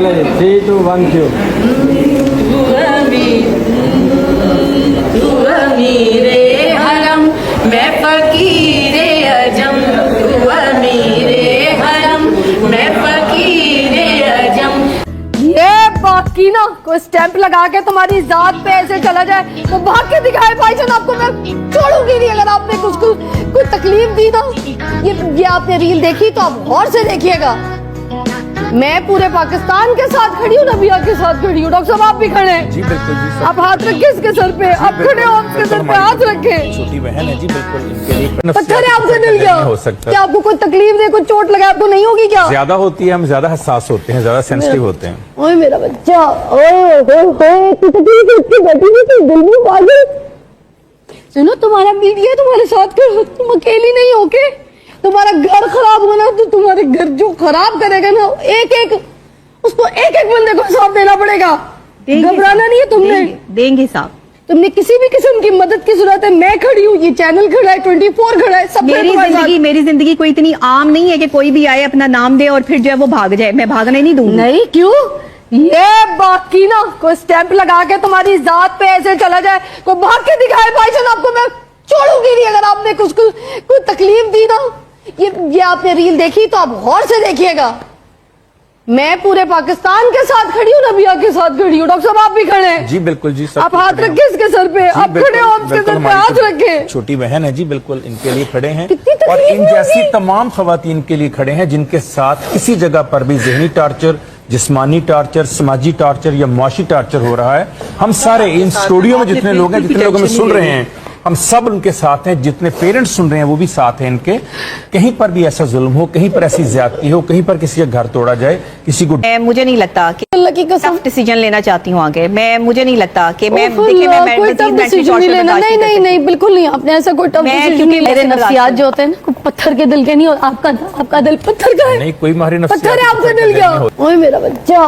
चले 3, 2, 1 क्यों। तू अमीरे हरम मैं फकीरे अजम, तू अमीरे हरम मैं फकीरे अजम। ये बाकी ना कोई स्टैंप लगा के तुम्हारी जात पे ऐसे चला जाए तो भाग के दिखाए भाईजान, आपको मैं छोड़ूंगी नहीं। अगर आपने कुछ कोई तकलीफ दी ना, ये आपने रील देखी तो आप गौर से देखिएगा। मैं पूरे पाकिस्तान के साथ खड़ी हूँ, नबिया के साथ खड़ी हूँ। डॉक्टर साहब आप भी खड़े हैं जी, बिल्कुल जी। आप हाथ रखे इसके सर पे, आप खड़े हो, आपके सर पे हाथ रखे। छोटी बहन है जी, बिल्कुल इनके लिए पत्थर है आपसे मिल गया हो सकता है। क्या आपको कोई तकलीफ दे, कोई चोट लगा आपको नहीं होगी क्या? ज्यादा होती है, हम ज्यादा हसास होते हैं, ज्यादा सेंसिटिव होते हैं। ओए मेरा बच्चा, सुनो तुम्हारा मीडिया तुम्हारे साथ कर, तुम अकेली नहीं हो के। तुम्हारा घर खराब होना तो तुम्हारे घर जो खराब करेगा ना, उसको एक एक बंदे को हिसाब देना पड़ेगा। घबराना नहीं है तुमने, देंगे साहब। तुमने किसी भी किस्म की मदद की जरूरत है, मैं खड़ी हूँ, ये चैनल खड़ा है, 24 खड़ा है, सब मेरी जिंदगी कोई इतनी आम नहीं है कि कोई भी आए अपना नाम दे और फिर जो है वो भाग जाए। मैं भागने नहीं दूंगी। नहीं क्यों? ये बाकी ना कोई स्टैंप लगा के तुम्हारी जात पे ऐसे चला जाए, कोई भाग के दिखाए भाईजान, आपको मैं छोड़ूंगी नहीं। अगर आपने कुछ कोई तकलीफ दी ना, ये आपने रील देखी तो आप गौर से देखिएगा। मैं पूरे पाकिस्तान के साथ खड़ी हूँ, नबिया के साथ खड़ी हूँ। डॉक्टर साहब आप भी खड़े हैं जी, बिल्कुल जी। आप हाथ रखे इसके सर पे, आप खड़े हो, आपके सर पे हाथ रखे। छोटी बहन है जी, बिल्कुल इनके लिए खड़े हैं कितनी तकलीफ और इन जैसी होगी? तमाम खवातीन के लिए खड़े हैं जिनके साथ किसी जगह पर भी ज़हनी टार्चर, जिस्मानी टार्चर, समाजी टार्चर या मुआशी टार्चर हो रहा है। हम सारे इन स्टूडियो में जितने लोग हैं, जितने लोग हमें सुन रहे हैं, हम सब उनके साथ हैं। जितने पेरेंट्स सुन रहे हैं वो भी साथ हैं इनके। कहीं पर भी ऐसा जुल्म हो, कहीं पर ऐसी ज्यादती हो, कहीं पर किसी का घर तोड़ा जाए, किसी को मुझे नहीं लगता कि अल्लाह की कसम डिसीजन लेना चाहती हूँ आगे। मुझे नहीं लगता कि मैं कोई टफ डिसीजन नहीं लेना। नहीं नहीं नहीं, बिल्कुल नहीं। आपने ऐसा कोई टफ डिसीजन नहीं। मेरे नफ्सियात जो होते हैं ना, पत्थर के दिल के नहीं, और आपका दिल पत्थर का है। नहीं, कोई मारी पत्थर है आपका दिल क्या? ओए मेरा बच्चा,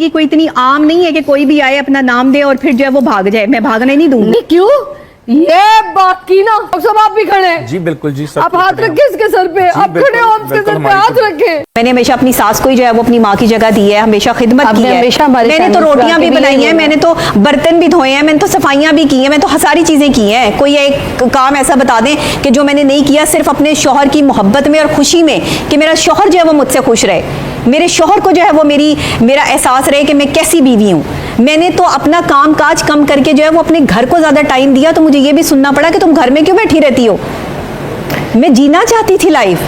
ये कोई इतनी आम नहीं है कि कोई भी आए अपना नाम दे और फिर जो है वो भाग जाए। मैं भागने नहीं दूंगी। नहीं क्यों? ये बाकी ना डॉक्टर साहब आप भी खड़े हैं जी, बिल्कुल जी। आप हाथ रखे इसके सर पे, आप खड़े हो, आपके सर पे हाथ रखे। मैंने हमेशा अपनी सास को ही जो है वो अपनी माँ की जगह दी है, हमेशा खिदमत की है। मैंने तो रोटियां भी बनाई हैं, मैंने तो बर्तन भी धोए हैं, मैंने तो सफाइयां भी की हैं, मैंने तो सारी चीजें की हैं। कोई एक काम ऐसा बता दें कि जो मैंने नहीं किया, सिर्फ अपने शौहर की मोहब्बत में और खुशी में कि मेरा शौहर जो है वो मुझसे खुश रहे, मेरे शौहर को जो है वो मेरा एहसास रहे कि मैं कैसी बीवी हूँ। मैंने तो अपना काम काज कम करके जो है वो अपने घर को ज्यादा टाइम दिया। तो मुझे ये भी सुनना पड़ा कि तुम घर में क्यों बैठी रहती हो। मैं जीना चाहती थी लाइफ,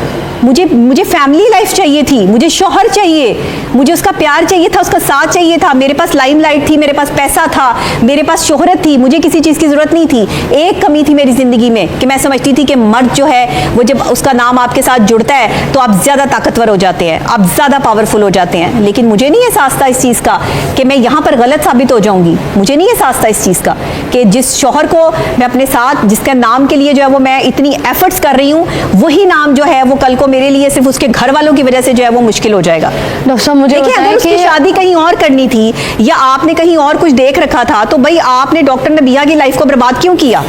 मुझे फैमिली लाइफ चाहिए थी, मुझे शौहर चाहिए, मुझे उसका प्यार चाहिए था, उसका साथ चाहिए था। मेरे पास लाइमलाइट थी, मेरे पास पैसा था, मेरे पास शोहरत थी, मुझे किसी चीज़ की ज़रूरत नहीं थी। एक कमी थी मेरी ज़िंदगी में कि मैं समझती थी कि मर्द जो है वो जब उसका नाम आपके साथ जुड़ता है तो आप ज़्यादा ताकतवर हो जाते हैं, आप ज़्यादा पावरफुल हो जाते हैं। लेकिन मुझे नहीं एहसास था इस चीज़ का कि मैं यहाँ पर गलत साबित हो जाऊँगी। मुझे नहीं एहसास था इस चीज़ का कि जिस शौहर को मैं अपने साथ, जिसका नाम के लिए जो है वो मैं इतनी एफर्ट्स कर रही हूँ, वही नाम जो है वो कल को मेरे लिए सिर्फ उसके घर वालों की वजह से जो है वो मुश्किल हो जाएगा। डॉक्टर साहब मुझे देखिए, अगर उसकी शादी कहीं और करनी थी या आपने कहीं और कुछ देख रखा था तो भाई आपने डॉक्टर नबिया की लाइफ को बर्बाद क्यों किया?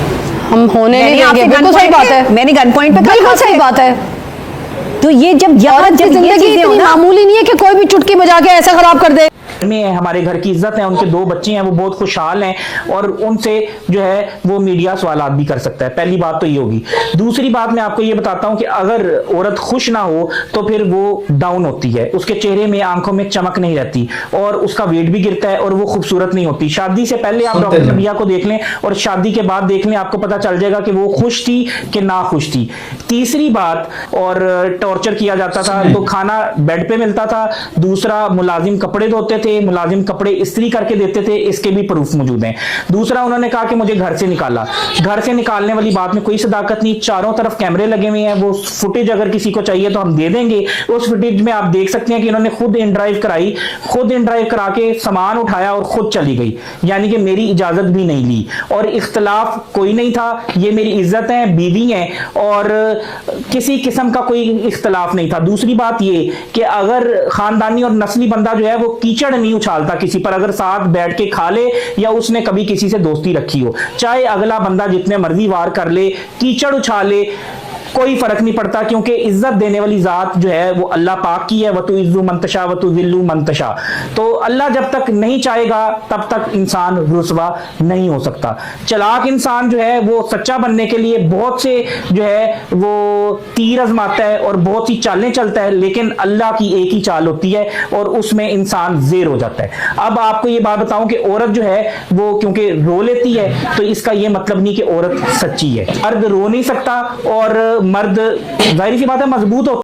हम होने नहीं देंगे। बिल्कुल सही बात है, मैंने गन पॉइंट पे बिल्कुल सही बात है। तो ये जब जिंदगी इतनी मामूली नहीं है कि कोई भी चुटकी बजा के ऐसा खराब कर दे। में हमारे घर की इज्जत है, उनके 2 बच्चे हैं, वो बहुत खुशहाल हैं और उनसे जो है वो मीडिया सवालात भी कर सकता है। पहली बात तो ये होगी। दूसरी बात मैं आपको ये बताता हूं कि अगर औरत खुश ना हो तो फिर वो डाउन होती है, उसके चेहरे में, आंखों में चमक नहीं रहती और उसका वेट भी गिरता है और वो खूबसूरत नहीं होती। शादी से पहले आप डॉक्टर नबिया को देख लें और शादी के बाद देख लें, आपको पता चल जाएगा कि वो खुश थी कि ना खुश थी। तीसरी बात, और टॉर्चर किया जाता था तो खाना बेड पे मिलता था। दूसरा, मुलाजिम कपड़े धोते थे, मुलाजिम कपड़े इस्त्री करके देते थे, इसके भी प्रूफ मौजूद हैं। दूसरा, उन्होंने कहा कि मुझे घर से निकाला। घर से निकालने वाली बात में कोई सदाकत नहीं, चारों तरफ कैमरे लगे हुए हैं। वो फुटेज अगर किसी को चाहिए तो हम दे देंगे। उस फुटेज में आप देख सकते हैं कि इन्होंने खुद इन ड्राइव कराई, खुद इन ड्राइव करा के सामान उठाया और खुद चली गई, यानी कि मेरी इजाजत भी नहीं ली और इख्तलाफ कोई नहीं था। ये मेरी इज्जत है, बीवी है और किसी किस्म का कोई इख्तलाफ नहीं था। दूसरी बात ये कि अगर खानदानी और नस्ली बंदा जो है वो कीचड़ नहीं उछालता किसी पर, अगर साथ बैठ के खा ले या उसने कभी किसी से दोस्ती रखी हो, चाहे अगला बंदा जितने मर्जी वार कर ले, कीचड़ उछाले, कोई फर्क नहीं पड़ता, क्योंकि इज्जत देने वाली जात जो है वो अल्लाह पाक की है। वतु इज्जु मंतशा वतु जिल्लु मंतशा। तो अल्लाह जब तक नहीं चाहेगा तब तक इंसान रुसवा नहीं हो सकता। चालाक इंसान जो है वो सच्चा बनने के लिए बहुत से जो है वो तीर आजमाता है और बहुत सी चालें चलता है, लेकिन अल्लाह की एक ही चाल होती है और उसमें इंसान जेर हो जाता है। अब आपको ये बात बताऊं कि औरत जो है वो क्योंकि रो लेती है तो इसका ये मतलब नहीं कि औरत सच्ची है। मर्द रो नहीं सकता और मर्द जाहिर सी बात है मजबूत होता है।